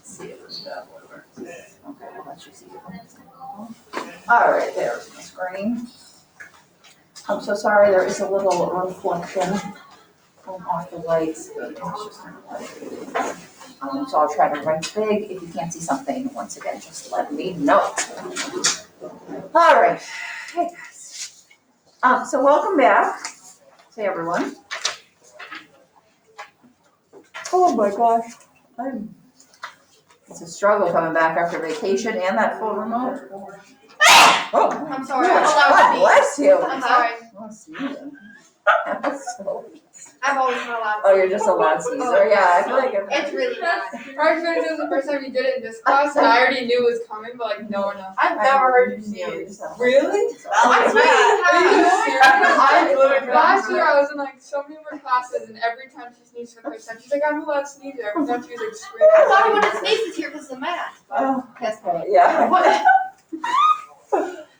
see if that would work. Okay, I'll let you see it. All right, there's my screen. I'm so sorry, there is a little reflection off the lights, but it's just so I'll try to write big. If you can't see something, once again, just let me know. All right, hey guys. So welcome back. Say everyone. Oh my gosh, it's a struggle coming back after vacation and that full remote. Oh, I'm sorry. God bless you. I'm sorry. Oh, sneezing. I've always been allowed. Oh, you're just a loud sneezer. Yeah, I feel like It's really bad. I was gonna do it the first time you did it in this class, and I already knew it was coming, but like no one else. I've never heard you sneeze. Really? That's Last year I was in like so many more classes, and every time she sneezed for the first time, she's like, "I'm a loud sneezer." Every time she was like screaming. I thought I would have sneezed here because of the mask. Oh, Yes. yeah.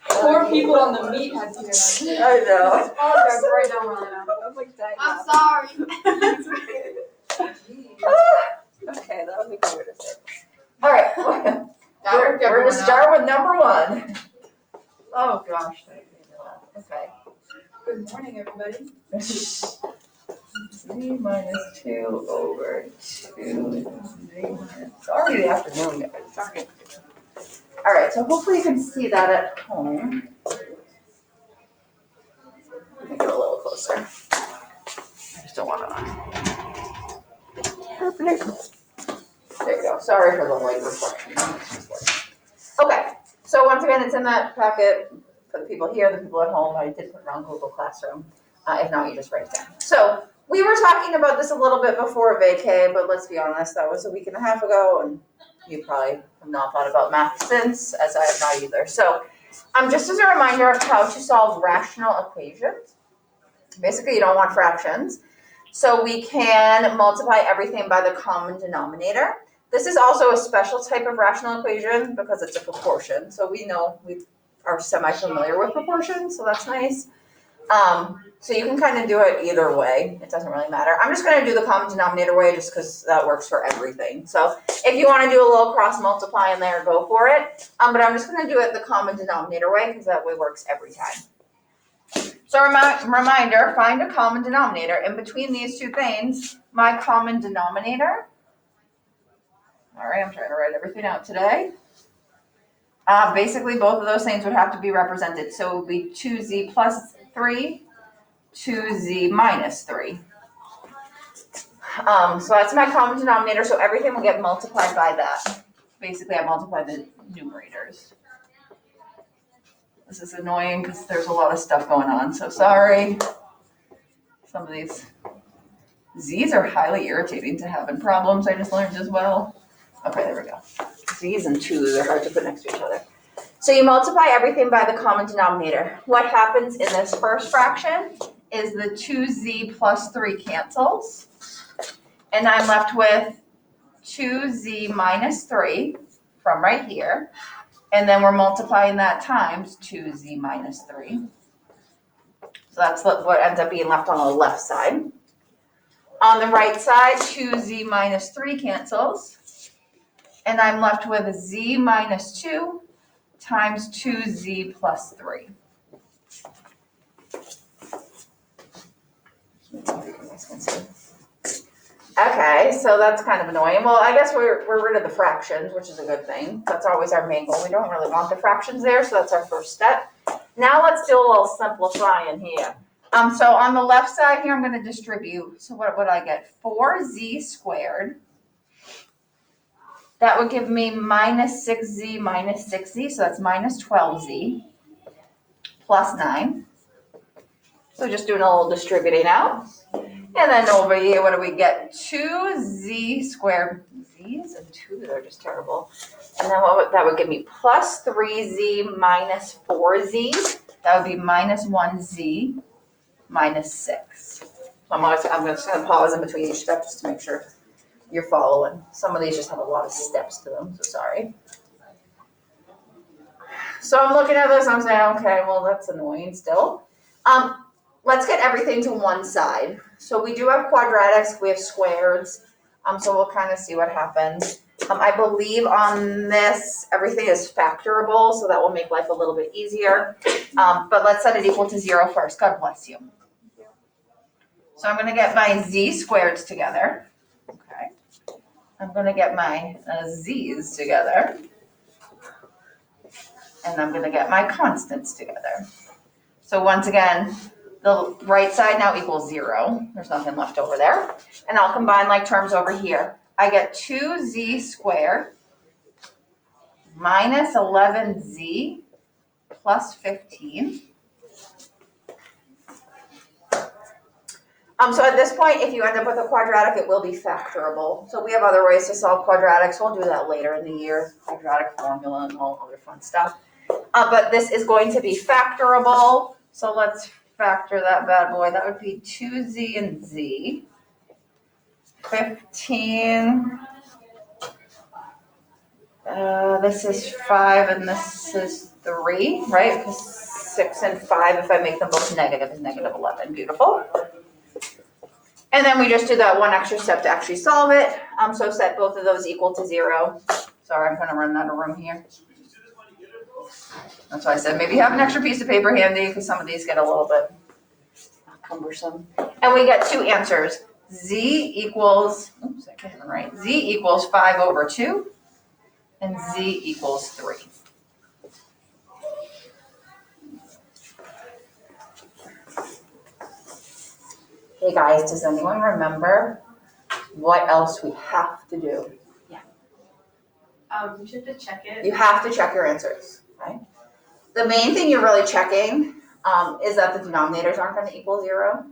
Four people on the meet had to hear that. I know. I apologize right now, Ryan. I'm like dying. I'm sorry. Okay, that'll be clear to say. All right, That worked we're everyone gonna out. start with number one. Oh gosh, thank you. Okay. Good morning, everybody. Z minus 2 over 2 Z minus. It's already the afternoon, guys. It's already. All right, so hopefully you can see that at home. Let me get a little closer. I just don't want to. There you go. Sorry for the light reflection. Okay, so once again, it's in that packet for the people here, the people at home. I did put it on Google Classroom. If not, you just write it down. So we were talking about this a little bit before vacay, but let's be honest, that was a week and a half ago, and you probably have not thought about math since, as I have not either. So just as a reminder of how to solve rational equations. Basically, you don't want fractions. So we can multiply everything by the common denominator. This is also a special type of rational equation because it's a proportion. So we know we are semi-familiar with proportions, so that's nice. So you can kind of do it either way. It doesn't really matter. I'm just going to do the common denominator way just because that works for everything. So if you want to do a little cross multiply in there, go for it. But I'm just going to do it the common denominator way because that way works every time. So reminder, find a common denominator. In between these two things, my common denominator. All right, I'm trying to write everything out today. Basically, both of those things would have to be represented. So it would be 2z plus 3, 2z minus 3. So that's my common denominator. So everything will get multiplied by that. Basically, I multiply the numerators. This is annoying because there's a lot of stuff going on. So sorry. Some of these z's are highly irritating to have in problems. I just learned as well. Okay, there we go. Z's and 2's are hard to put next to each other. So you multiply everything by the common denominator. What happens in this first fraction is the 2z plus 3 cancels. And I'm left with 2z minus 3 from right here. And then we're multiplying that times 2z minus 3. So that's what ends up being left on the left side. On the right side, 2z minus 3 cancels. And I'm left with z minus 2 times 2z plus 3. Okay, so that's kind of annoying. Well, I guess we're rid of the fractions, which is a good thing. That's always our main goal. We don't really want the fractions there, so that's our first step. Now let's do a little simplifying here. So on the left side here, I'm going to distribute. So what would I get? 4z squared. That would give me minus 6z minus 6z, so that's minus 12z plus 9. So just doing a little distributing out. And then over here, what do we get? 2z squared. Z's and 2's are just terrible. And then that would give me plus 3z minus 4z. That would be minus 1z minus 6. I'm just going to pause in between each step just to make sure you're following. Some of these just have a lot of steps to them, so sorry. So I'm looking at this, I'm saying, okay, well, that's annoying still. let's get everything to one side. So we do have quadratics, we have squares, so we'll kind of see what happens. I believe on this, everything is factorable, so that will make life a little bit easier. But let's set it equal to 0 first. God bless you. So I'm gonna get my z squareds together. Okay. I'm gonna get my z's together. And I'm gonna get my constants together. So once again, the right side now equals 0. There's nothing left over there. And I'll combine like terms over here. I get 2z squared minus 11z plus 15. So at this point, if you end up with a quadratic, it will be factorable. So we have other ways to solve quadratics. We'll do that later in the year, quadratic formula and all other fun stuff. But this is going to be factorable. So let's factor that bad boy. That would be 2z and z. 15. This is 5 and this is 3, right? Because 6 and 5, if I make them both negative, is negative 11. Beautiful. And then we just do that one extra step to actually solve it. So set both of those equal to 0. Sorry, I'm going to run out of room here. That's why I said maybe have an extra piece of paper handy because some of these get a little bit cumbersome. And we get two answers. Z equals, oops, I can't even write. Z equals 5 over 2 and Z equals 3. Hey guys, does anyone remember what else we have to do? You should have to check it. You have to check your answers, right? The main thing you're really checking is that the denominators aren't going to equal 0,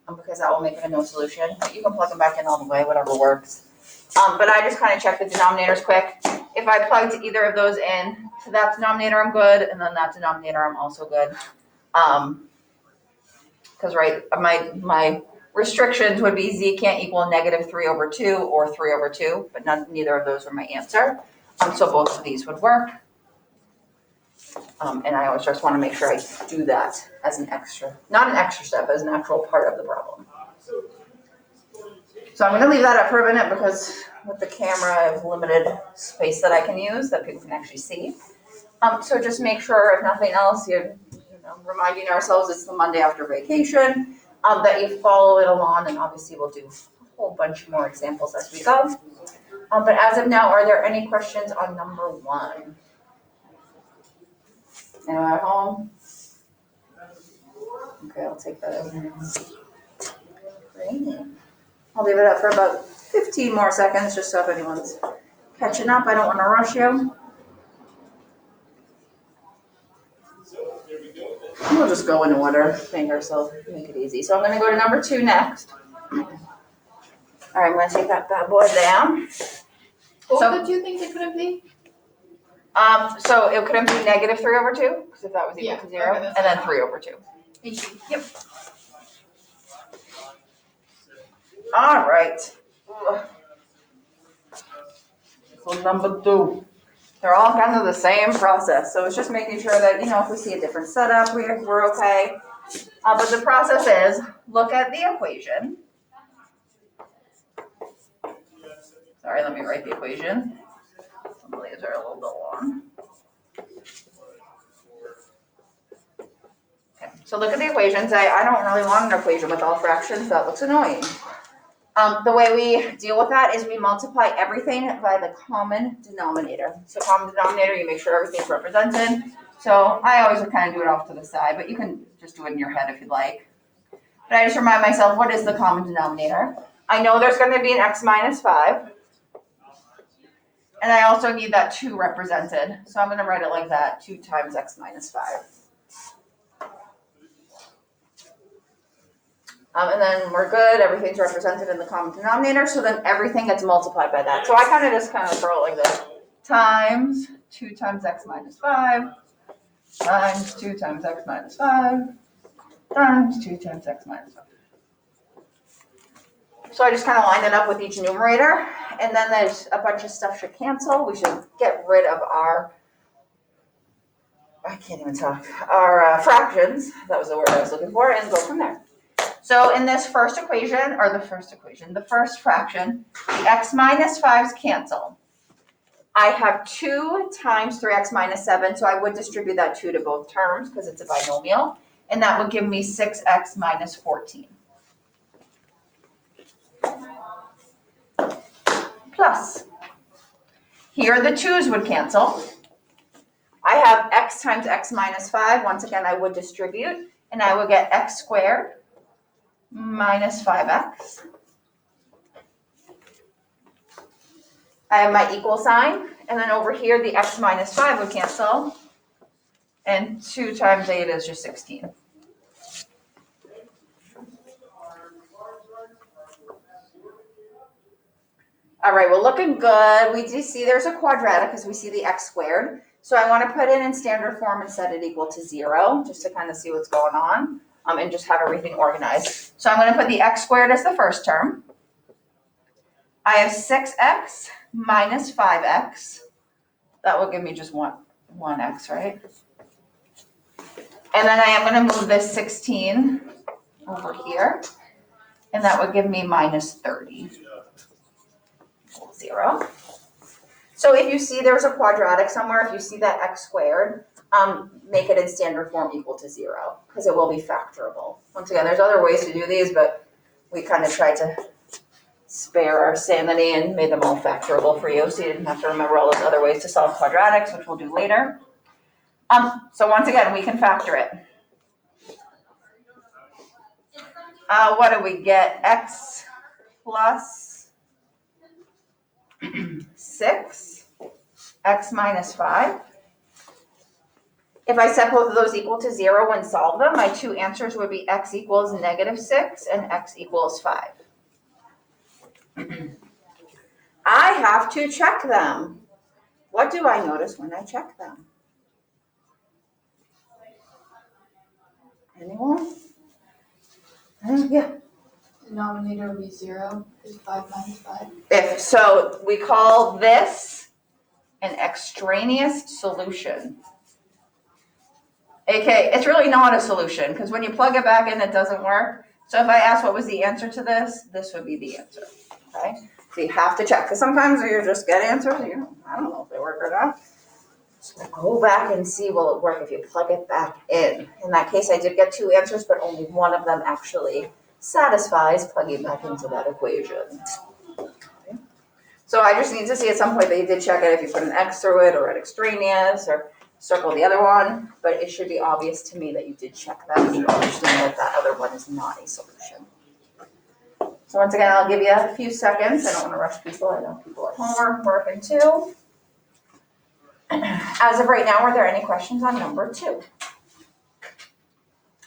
because that will make it a no solution. But you can plug them back in all the way, whatever works. But I just kind of check the denominators quick. If I plugged either of those in to that denominator, I'm good, and then that denominator, I'm also good. Because right, my restrictions would be Z can't equal negative 3 over 2 or 3 over 2, but neither of those are my answer. So both of these would work. And I always just want to make sure I do that as an extra, not an extra step, as an actual part of the problem. So I'm going to leave that up for a minute because with the camera, I have limited space that I can use that people can actually see. So just make sure, if nothing else, you're reminding ourselves it's the Monday after vacation, that you follow it along, and obviously we'll do a whole bunch more examples as we go. But as of now, are there any questions on number 1? Anyone at home? Okay, I'll take that as great. I'll leave it up for about 15 more seconds, just so if anyone's catching up, I don't want to rush you. We'll just go in order, make it easy. So I'm going to go to number 2 next. All right, I'm going to take that bad boy down. What were the two things it couldn't be? So it couldn't be negative 3 over 2, because if that was equal to 0, okay, and then 3 over 2. Thank you. Yep. All right. So number 2. They're all kind of the same process. So it's just making sure that, if we see a different setup, we're okay. But the process is, look at the equation. Sorry, let me write the equation. Some of these are a little bit long. Okay, so look at the equation. Say, I don't really want an equation with all fractions. That looks annoying. The way we deal with that is we multiply everything by the common denominator. So common denominator, you make sure everything's represented. So I always would kind of do it off to the side, but you can just do it in your head if you'd like. But I just remind myself, what is the common denominator? I know there's going to be an x minus 5. And I also need that 2 represented. So I'm going to write it like that, 2 times x minus 5. And then we're good. Everything's represented in the common denominator. So then everything gets multiplied by that. So I kind of throw it like this. Times 2 times x minus 5. Times 2 times x minus 5. Times 2 times x minus 5. So I just kind of line it up with each numerator. And then there's a bunch of stuff should cancel. We should get rid of our fractions. That was the word I was looking for, and go from there. So in this first equation, the first fraction, the x minus 5's cancel. I have 2 times 3x minus 7, so I would distribute that 2 to both terms because it's a binomial, and that would give me 6x minus 14. Plus, here the 2's would cancel. I have x times x minus 5. Once again, I would distribute, and I would get x squared minus 5x. I have my equal sign, and then over here, the x minus 5 would cancel, and 2 times 8 is just 16. All right, we're looking good. We do see there's a quadratic because we see the x squared. So I want to put it in standard form and set it equal to 0, just to kind of see what's going on, and just have everything organized. So I'm going to put the x squared as the first term. I have 6x minus 5x. That will give me just 1x, right? And then I am going to move this 16 over here, and that would give me minus 30. 0. So if you see there's a quadratic somewhere, if you see that x squared, make it in standard form equal to 0, because it will be factorable. Once again, there's other ways to do these, but we kind of tried to spare our sanity and made them all factorable for you, so you didn't have to remember all those other ways to solve quadratics, which we'll do later. So once again, we can factor it. What do we get? X plus 6, x minus 5. If I set both of those equal to 0 and solve them, my two answers would be x equals negative 6 and x equals 5. I have to check them. What do I notice when I check them? Anyone? Yeah. Denominator will be 0, because 5 minus 5. If so, we call this an extraneous solution. Okay, it's really not a solution, because when you plug it back in, it doesn't work. So if I ask what was the answer to this would be the answer, okay? So you have to check, because sometimes you just get answers, and I don't know if they work or not. So go back and see, will it work if you plug it back in? In that case, I did get 2 answers, but only one of them actually satisfies plugging back into that equation. Okay. So I just need to see at some point that you did check it, if you put an X through it, or an extraneous, or circle the other one, but it should be obvious to me that you did check that, and you understand that that other one is not a solution. So once again, I'll give you a few seconds. I don't want to rush people. I know people at home are working too. As of right now, are there any questions on number 2?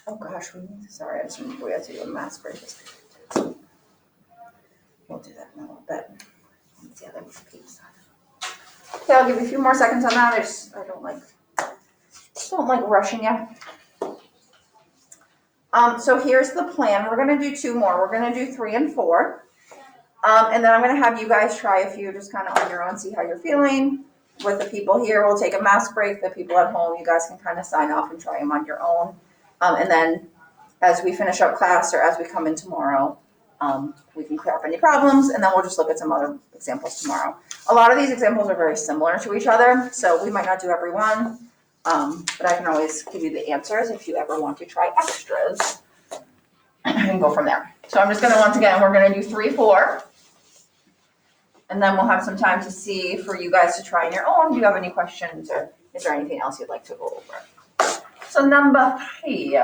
Oh gosh, sorry, we have to do a mask break. We'll do that in a little bit. Let's see how that keeps on. Okay, I'll give you a few more seconds on that. I don't like rushing you. So here's the plan. We're gonna do 2 more. We're gonna do 3 and 4. And then I'm gonna have you guys try a few just kind of on your own, see how you're feeling. With the people here, we'll take a mask break. The people at home, you guys can kind of sign off and try them on your own. And then as we finish up class, or as we come in tomorrow, we can clear up any problems, and then we'll just look at some other examples tomorrow. A lot of these examples are very similar to each other, so we might not do every one, but I can always give you the answers if you ever want to try extras and go from there. So I'm just gonna, once again, we're gonna do 3, 4, and then we'll have some time to see for you guys to try on your own. Do you have any questions, or is there anything else you'd like to go over? So number 3.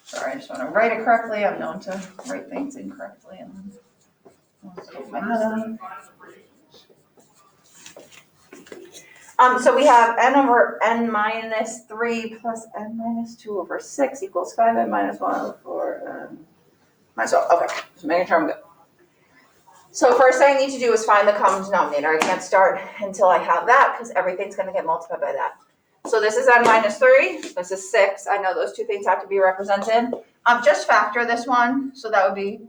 Sorry, I just want to write it correctly. I'm known to write things incorrectly. And my head on. So we have n over n minus 3 plus n minus 2 over 6 equals 5n minus 1 over 4 n minus 12. Okay, just making sure I'm good. So first thing I need to do is find the common denominator. I can't start until I have that, because everything's going to get multiplied by that. So this is n minus 3, this is 6. I know those two things have to be represented. Just factor this one, so that would be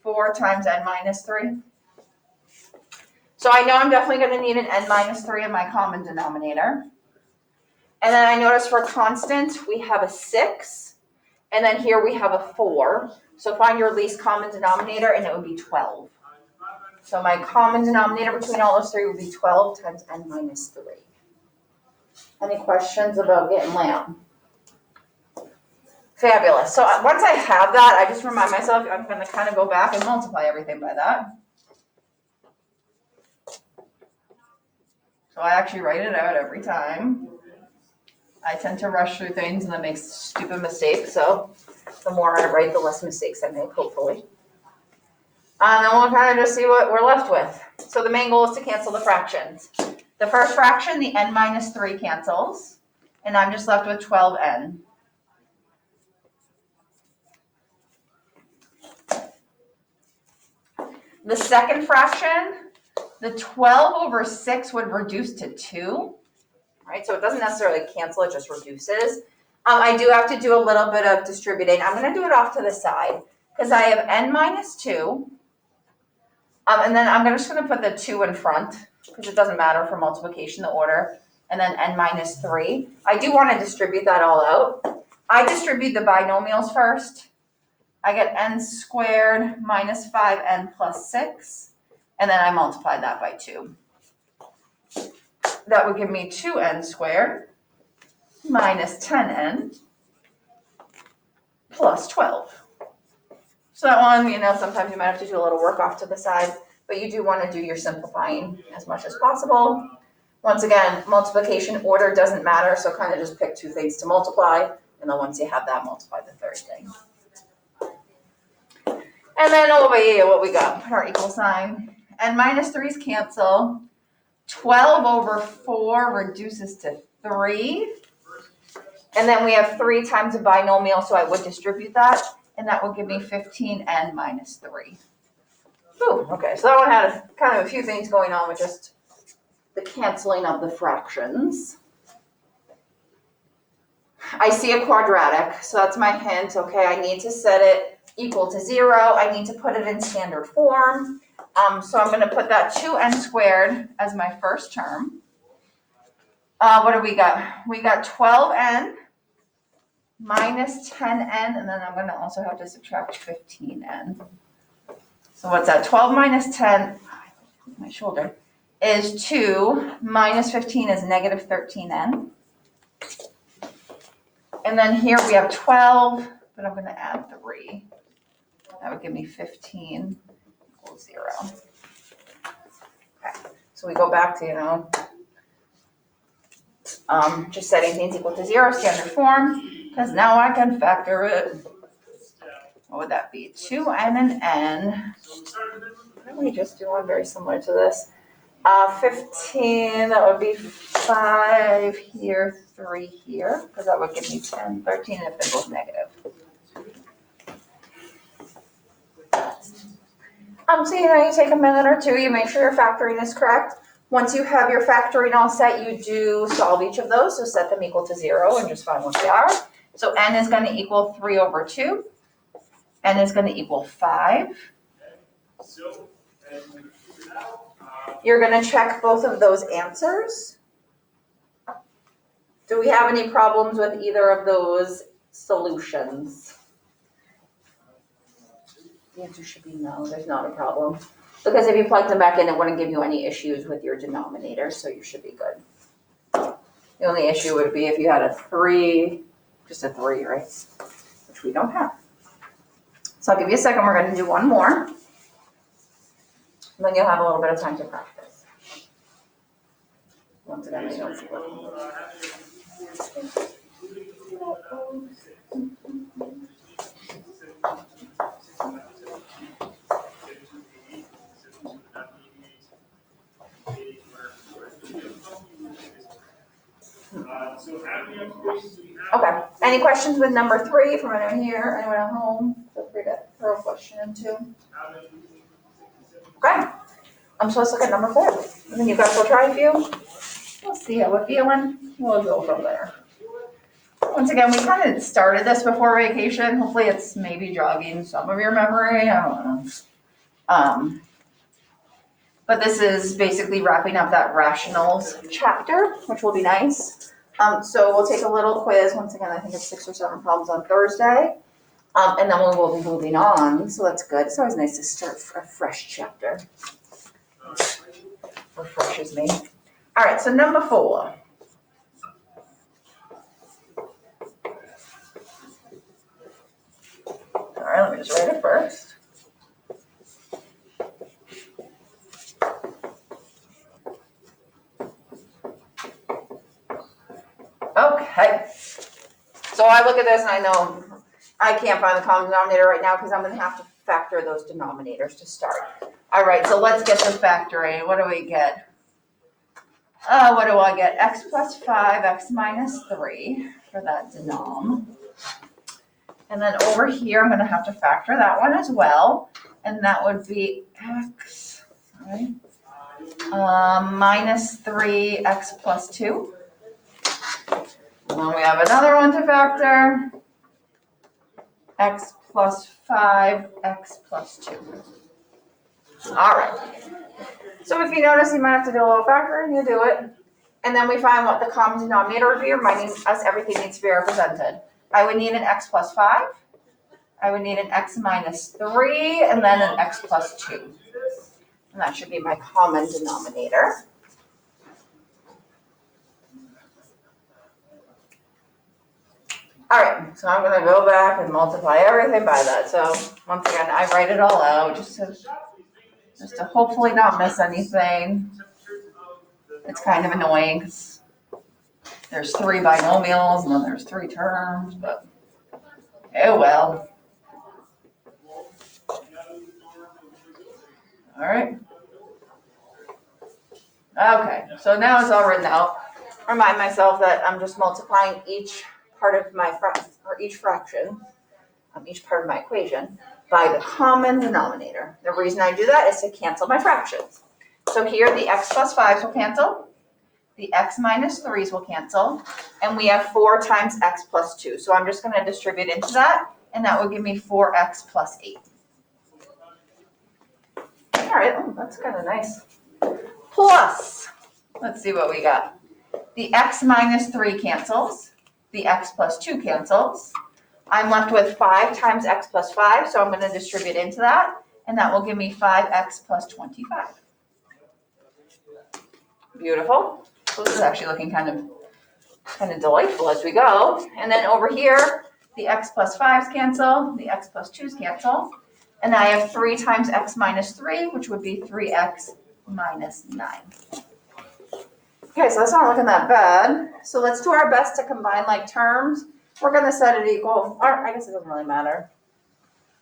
4 times n minus 3. So I know I'm definitely going to need an n minus 3 in my common denominator. And then I noticed for constant, we have a 6. And then here we have a 4. So find your least common denominator, and it would be 12. So my common denominator between all those three would be 12 times n minus 3. Any questions about getting lamb? Fabulous. So once I have that, I just remind myself I'm going to kind of go back and multiply everything by that. So I actually write it out every time. I tend to rush through things and then make stupid mistakes. So the more I write, the less mistakes I make, hopefully. And then we'll kind of just see what we're left with. So the main goal is to cancel the fractions. The first fraction, the n minus 3 cancels. And I'm just left with 12n. The second fraction, the 12 over 6 would reduce to 2. Right? So it doesn't necessarily cancel, it just reduces. I do have to do a little bit of distributing. I'm going to do it off to the side because I have n minus 2. And then I'm just going to put the 2 in front because it doesn't matter for multiplication, the order. And then n minus 3. I do want to distribute that all out. I distribute the binomials first. I get n squared minus 5n plus 6. And then I multiply that by 2. That would give me 2n squared minus 10n plus 12. So that one, sometimes you might have to do a little work off to the side, but you do want to do your simplifying as much as possible. Once again, multiplication order doesn't matter, so kind of just pick 2 things to multiply, and then once you have that, multiply the third thing. And then over here, what we got? Put our equal sign. And minus 3's cancel. 12 over 4 reduces to 3. And then we have 3 times a binomial, so I would distribute that. And that will give me 15n minus 3. Ooh, okay, so that one had kind of a few things going on with just the canceling of the fractions. I see a quadratic, so that's my hint. Okay, I need to set it equal to 0. I need to put it in standard form. So I'm going to put that 2n squared as my first term. What do we got? We got 12n minus 10n, and then I'm going to also have to subtract 15n. So what's that? 12 minus 10, my shoulder, is 2. Minus 15 is negative 13n. And then here we have 12, but I'm going to add 3. That would give me 15 equals 0. Okay, so we go back to, just setting things equal to 0, standard form, because now I can factor it. What would that be? 2n and n. Why don't we just do one very similar to this? 15, that would be 5 here, 3 here, because that would give me 10, 13 if they're both negative. So you take a minute or two, you make sure your factoring is correct. Once you have your factoring all set, you do solve each of those, so set them equal to 0 and just find what they are. So n is going to equal 3 over 2. N is going to equal 5. You're going to check both of those answers. Do we have any problems with either of those solutions? The answer should be no, there's not a problem. Because if you plug them back in, it wouldn't give you any issues with your denominator, so you should be good. The only issue would be if you had a 3, just a 3, right? Which we don't have. So I'll give you a second, we're going to do one more. And then you'll have a little bit of time to practice. Once again, I don't see what. Okay. Any questions with number 3 from anyone here? Anyone at home? Feel free to throw a question in too. Okay. I'm supposed to look at number 4. And then you guys will try a few. We'll see how we're feeling. We'll go from there. Once again, we kind of started this before vacation. Hopefully it's maybe jogging some of your memory. I don't know. But this is basically wrapping up that rationals chapter, which will be nice. So we'll take a little quiz. Once again, I think it's 6 or 7 problems on Thursday. And then we will be moving on. So that's good. It's always nice to start a fresh chapter. Refreshes me. All right, so number 4. All right, let me just write it first. Okay. So I look at this and I know I can't find the common denominator right now because I'm going to have to factor those denominators to start. All right, so let's get the factoring. What do we get? What do I get? X plus 5, x minus 3 for that denom. And then over here, I'm going to have to factor that one as well. And that would be x, sorry, minus 3x plus 2. And then we have another one to factor. X plus 5, x plus 2. All right. So if you notice, you might have to do a little factoring, you do it. And then we find what the common denominator would be, reminding us everything needs to be represented. I would need an x plus 5. I would need an x minus 3, and then an x plus 2. And that should be my common denominator. All right, so I'm going to go back and multiply everything by that. So once again, I write it all out just to hopefully not miss anything. It's kind of annoying because there's 3 binomials and then there's 3 terms, but oh well. All right. Okay, so now it's all written out. Remind myself that I'm just multiplying each part of my each fraction, each part of my equation by the common denominator. The reason I do that is to cancel my fractions. So here the x plus 5s will cancel, the x minus 3s will cancel, and we have 4 times x plus 2. So I'm just going to distribute into that, and that will give me 4x plus 8. All right, oh, that's kind of nice. Plus, let's see what we got. The x minus 3 cancels. The x plus 2 cancels. I'm left with 5 times x plus 5, so I'm going to distribute into that, and that will give me 5x plus 25. Beautiful. So this is actually looking kind of delightful as we go. And then over here, the x plus 5s cancel, the x plus 2s cancel, and I have 3 times x minus 3, which would be 3x minus 9. Okay, so that's not looking that bad. So let's do our best to combine like terms. We're going to set it equal, or I guess it doesn't really matter.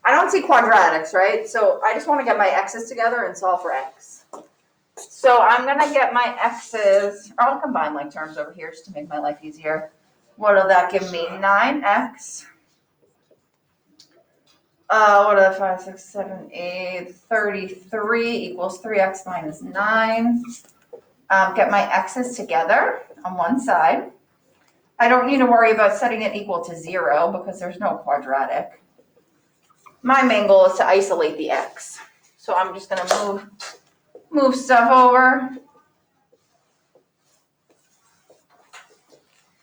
I don't see quadratics, right? So I just want to get my x's together and solve for x. So I'm going to get my x's, or I'll combine like terms over here just to make my life easier. What will that give me? 9x. What are the 5, 6, 7, 8, 33 equals 3x minus 9. Get my x's together on one side. I don't need to worry about setting it equal to 0 because there's no quadratic. My main goal is to isolate the x. So I'm just going to move stuff over.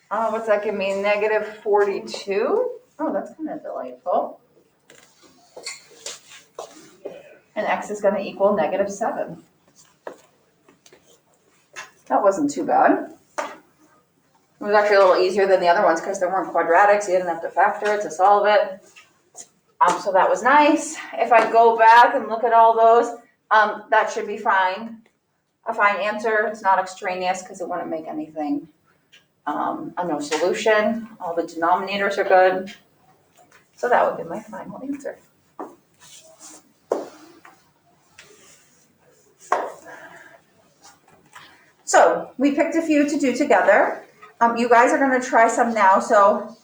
What's that give me? Negative 42. Oh, that's kind of delightful. And x is going to equal negative 7. That wasn't too bad. It was actually a little easier than the other ones because there weren't quadratics. You didn't have to factor it to solve it. So that was nice. If I go back and look at all those, that should be fine. A fine answer. It's not extraneous because it wouldn't make anything a no solution. All the denominators are good. So that would be my final answer. So we picked a few to do together. You guys are going to try some now. So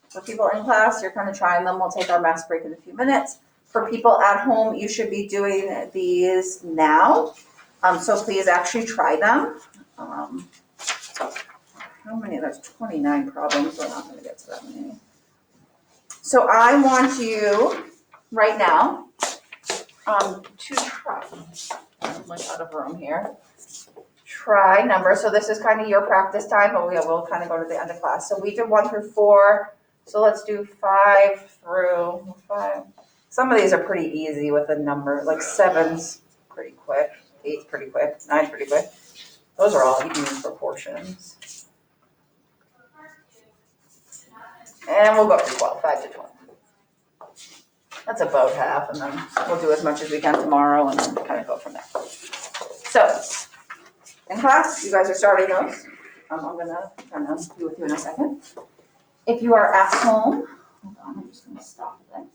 for people in class, you're kind of trying them. We'll take our mass break in a few minutes. For people at home, you should be doing these now. So please actually try them. How many? There's 29 problems. We're not going to get to that many. So I want you right now to try. I'm like out of room here. try numbers. So this is kind of your practice time, but will kind of go to the end of class. So we did 1 through 4. So let's do 5 through 5. Some of these are pretty easy with a number, like 7's pretty quick, 8's pretty quick, 9's pretty quick. Those are all even proportions. And we'll go through 12, 5 to 12. That's about half, and then we'll do as much as we can tomorrow and then kind of go from there. So, in class, you guys are starting those. I'm gonna kind of be with you in a second. If you are at home, hold on, I'm just gonna stop this.